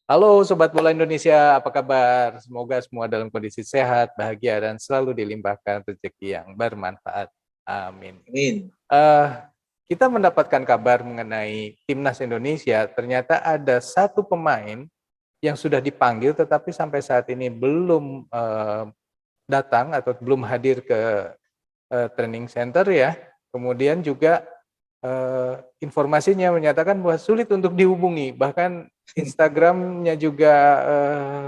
Halo Sobat Bola Indonesia, apa kabar? Semoga semua dalam kondisi sehat, bahagia, dan selalu dilimpahkan rezeki yang bermanfaat. Amin. Amin. Eh, kita mendapatkan kabar mengenai Timnas Indonesia, ternyata ada satu pemain yang sudah dipanggil tetapi sampai saat ini belum datang atau belum hadir ke training center ya. Kemudian juga informasinya menyatakan bahwa sulit untuk dihubungi, bahkan Instagramnya juga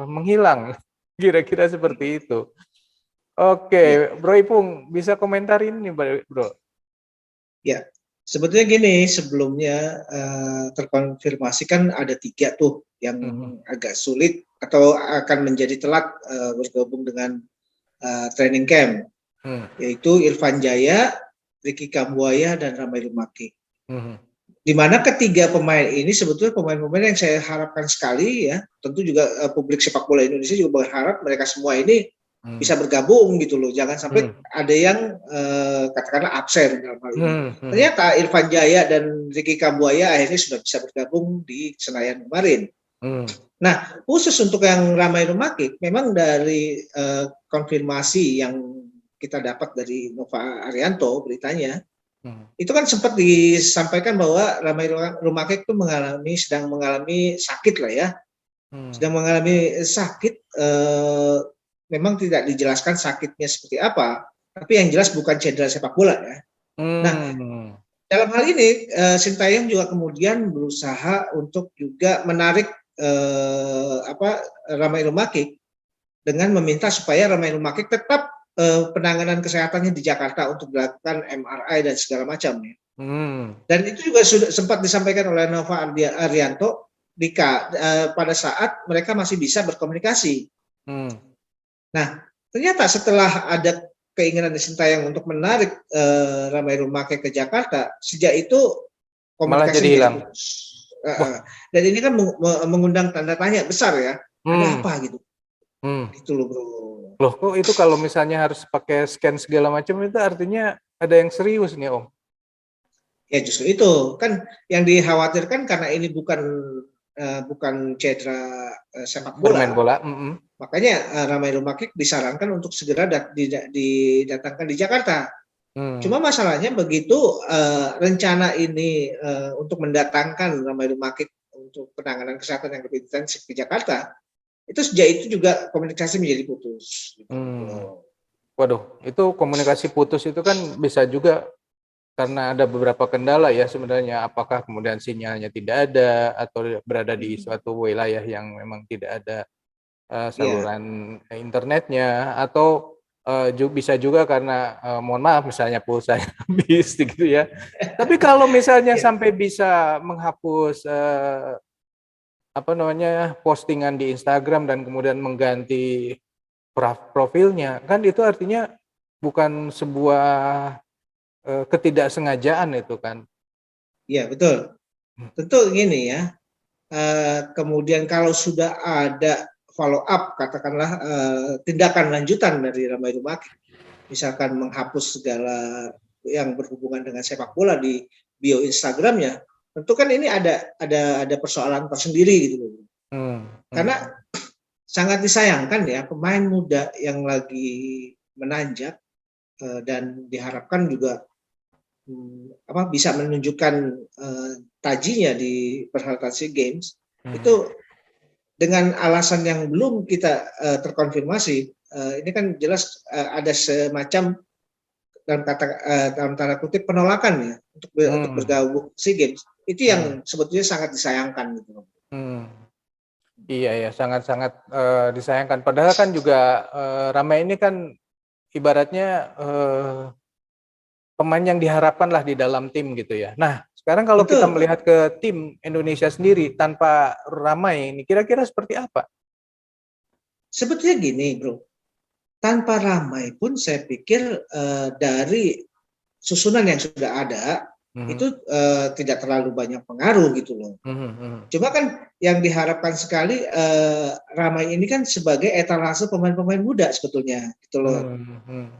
menghilang, kira-kira seperti itu. Ya, Oke, Bro Ipung, bisa komentarin nih, Bro? ya. Sebetulnya gini, sebelumnya terkonfirmasi kan ada 3 tuh yang agak sulit atau akan menjadi telat bergabung dengan training camp, yaitu Irfan Jaya, Ricky Kambuaya, dan Ramai Lumaki. Di mana ketiga pemain ini sebetulnya pemain-pemain yang saya harapkan sekali ya, tentu juga publik sepak bola Indonesia juga berharap mereka semua ini bisa bergabung gitu loh, jangan sampai ada yang katakanlah absen dalam hal ini. Ternyata Irfan Jaya dan Ricky Kambuaya akhirnya sudah bisa bergabung di Senayan kemarin. Nah, khusus untuk yang Ramai Rumakik, memang dari konfirmasi yang kita dapat dari Nova Arianto beritanya, itu kan sempat disampaikan bahwa Ramai Rumakik itu sedang mengalami sakit lah ya, sedang mengalami sakit. Memang tidak dijelaskan sakitnya seperti apa, tapi yang jelas bukan cedera sepak bola ya. Nah, dalam hal ini Sintayong juga kemudian berusaha untuk juga menarik Ramai Rumakik dengan meminta supaya Ramai Rumakik tetap penanganan kesehatannya di Jakarta untuk dilakukan MRI dan segala macam ya. Dan itu juga sudah sempat disampaikan oleh Nova Arianto pada saat mereka masih bisa berkomunikasi. Nah, ternyata setelah ada keinginan Sintayong untuk menarik Ramai Rumakik ke Jakarta, sejak itu komunikasi jadi hilang. Dan ini kan mengundang tanda tanya besar ya, ada apa gitu. Gitu loh bro. Loh kok itu kalau misalnya harus pakai scan segala macam itu artinya ada yang serius nih Om? Ya justru itu kan yang dikhawatirkan karena ini bukan cedera sepak bola. Bermain bola. Makanya Ramai Rumakik disarankan untuk segera didatangkan di Jakarta. Cuma masalahnya begitu rencana ini untuk mendatangkan Ramai Rumakik untuk penanganan kesehatan yang lebih intensif ke Jakarta, itu sejak itu juga komunikasi menjadi putus. Gitu. Waduh, itu komunikasi putus itu kan bisa juga karena ada beberapa kendala ya sebenarnya, apakah kemudian sinyalnya tidak ada atau berada di suatu wilayah yang memang tidak ada saluran internetnya, atau bisa juga karena mohon maaf misalnya pulsa habis gitu ya. Tapi kalau misalnya sampai bisa menghapus postingan di Instagram dan kemudian mengganti profilnya, kan itu artinya bukan sebuah ketidaksengajaan itu kan. Iya betul. Tentu gini ya. Kemudian kalau sudah ada follow up, katakanlah tindakan lanjutan dari Ramai Rumakik, misalkan menghapus segala yang berhubungan dengan sepak bola di bio Instagramnya, tentu kan ini ada persoalan tersendiri gitu loh. Karena sangat disayangkan ya pemain muda yang lagi menanjak dan diharapkan juga bisa menunjukkan tajinya di perhelatan SEA Games itu dengan alasan yang belum kita terkonfirmasi, ini kan jelas ada semacam dalam tanda kutip penolakan ya untuk bergabung SEA Games. Itu yang sebetulnya sangat disayangkan gitu. Iya ya, sangat-sangat disayangkan. Padahal kan juga Ramai ini kan ibaratnya pemain yang diharapkan lah di dalam tim gitu ya. Nah, sekarang kalau kita melihat ke tim Indonesia sendiri tanpa Ramai ini, kira-kira seperti apa? Sebetulnya gini bro, tanpa Ramai pun saya pikir dari susunan yang sudah ada itu tidak terlalu banyak pengaruh gitu loh. Cuma kan yang diharapkan sekali Ramai ini kan sebagai etalase pemain-pemain muda sebetulnya gitu loh.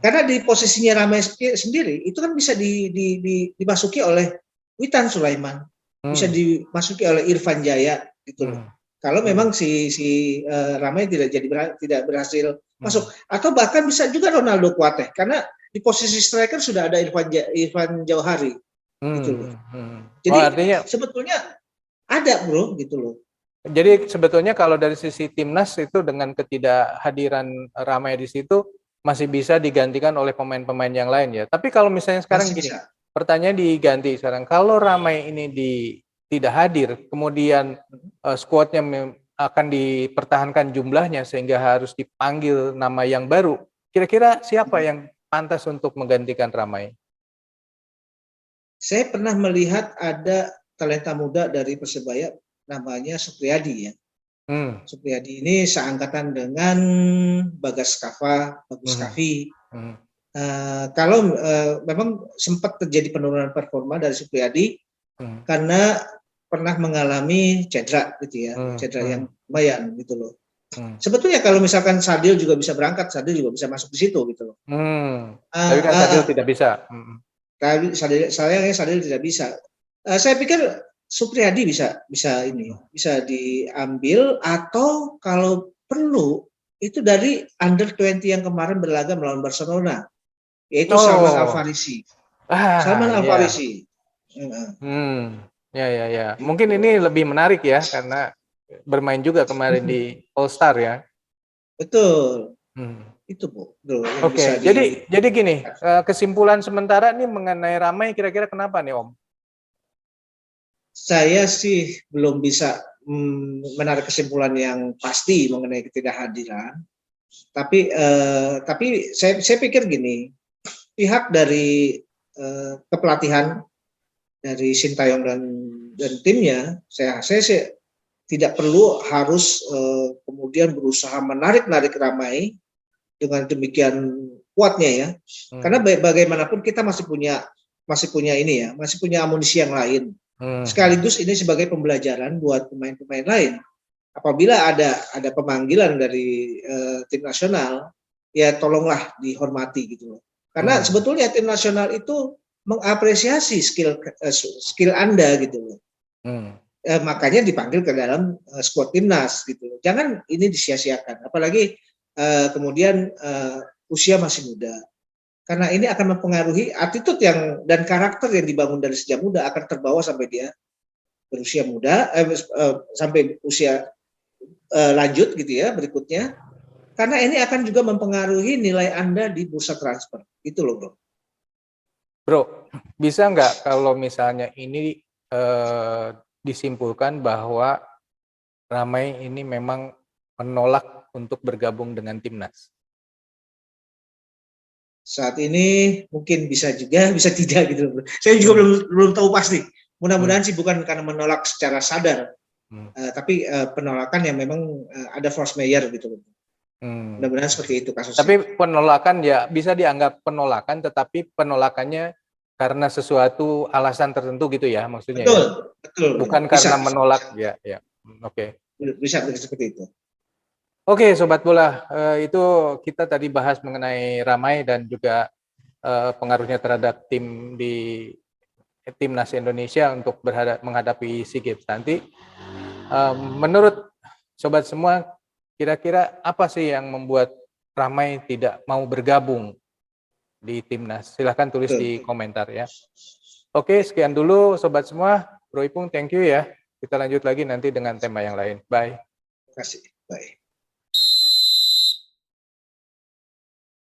Karena di posisinya Ramai sendiri itu kan bisa dimasuki oleh Witan Sulaiman, bisa dimasuki oleh Irfan Jaya gitu loh. Kalau memang Ramai tidak berhasil masuk, atau bahkan bisa juga Ronaldo Kuateh, karena di posisi striker sudah ada Irfan Jauhari gitu loh. Jadi artinya sebetulnya ada bro gitu loh. Jadi sebetulnya kalau dari sisi timnas itu dengan ketidakhadiran Ramai di situ masih bisa digantikan oleh pemain-pemain yang lain ya. Tapi kalau misalnya sekarang Masih gini, bisa. pertanyaan diganti sekarang. Kalau Ramai ini tidak hadir, kemudian skuadnya akan dipertahankan jumlahnya sehingga harus dipanggil nama yang baru. Kira-kira siapa yang pantas untuk menggantikan Ramai? Saya pernah melihat ada talenta muda dari Persebaya namanya Supriyadi ya. Supriyadi ini seangkatan dengan Bagas Kava, Bagus Kavi. Kalau memang sempat terjadi penurunan performa dari Supriyadi karena pernah mengalami cedera gitu ya, cedera yang lumayan gitu loh. Sebetulnya kalau misalkan Sadil juga bisa berangkat, Sadil juga bisa masuk di situ gitu loh. Tapi kan Sadil tidak bisa. Tapi Sadil tidak bisa. Saya pikir Supriyadi bisa diambil, atau kalau perlu itu dari under 20 yang kemarin berlaga melawan Barcelona, yaitu Salman Al-Farisi. Salman Al-Farisi. Ya. Mungkin ini lebih menarik ya karena bermain juga kemarin di All Star ya. Betul. Itu Bu. Oke. Jadi gini, kesimpulan sementara nih mengenai Ramai kira-kira kenapa nih Om? Saya sih belum bisa menarik kesimpulan yang pasti mengenai ketidakhadiran. Tapi saya pikir gini, pihak dari kepelatihan dari Sintayong dan timnya, saya sih tidak perlu harus kemudian berusaha menarik Ramai dengan demikian kuatnya ya. Karena bagaimanapun kita masih punya amunisi yang lain. Sekaligus ini sebagai pembelajaran buat pemain-pemain lain. Apabila ada pemanggilan dari tim nasional, ya tolonglah dihormati gitu loh. Karena sebetulnya tim nasional itu mengapresiasi skill Anda gitu loh. Makanya dipanggil ke dalam skuad timnas gitu loh. Jangan ini disia-siakan. Apalagi kemudian usia masih muda. Karena ini akan mempengaruhi attitude dan karakter yang dibangun dari sejak muda akan terbawa sampai dia berusia muda, sampai usia lanjut gitu ya berikutnya. Karena ini akan juga mempengaruhi nilai Anda di bursa transfer. Gitu loh bro. Bro, bisa nggak kalau misalnya ini disimpulkan bahwa Ramai ini memang menolak untuk bergabung dengan timnas? Saat ini mungkin bisa juga, bisa tidak gitu. Saya juga belum tahu pasti. Mudah-mudahan sih bukan karena menolak secara sadar, tapi penolakan yang memang ada force majeure gitu. Mudah-mudahan seperti itu kasusnya. Tapi penolakan ya bisa dianggap penolakan, tetapi penolakannya karena sesuatu alasan tertentu gitu ya maksudnya. Betul. Bukan karena menolak ya. Oke. Bisa seperti itu. Oke, Sobat Bola, itu kita tadi bahas mengenai Ramai dan juga pengaruhnya terhadap timnas Indonesia untuk menghadapi SEA Games nanti. Menurut Sobat semua, kira-kira apa sih yang membuat Ramai tidak mau bergabung di timnas? Silahkan tulis di komentar ya. Oke, sekian dulu Sobat semua. Bro Ipung, thank you ya. Kita lanjut lagi nanti dengan tema yang lain. Bye. Terima kasih. Bye.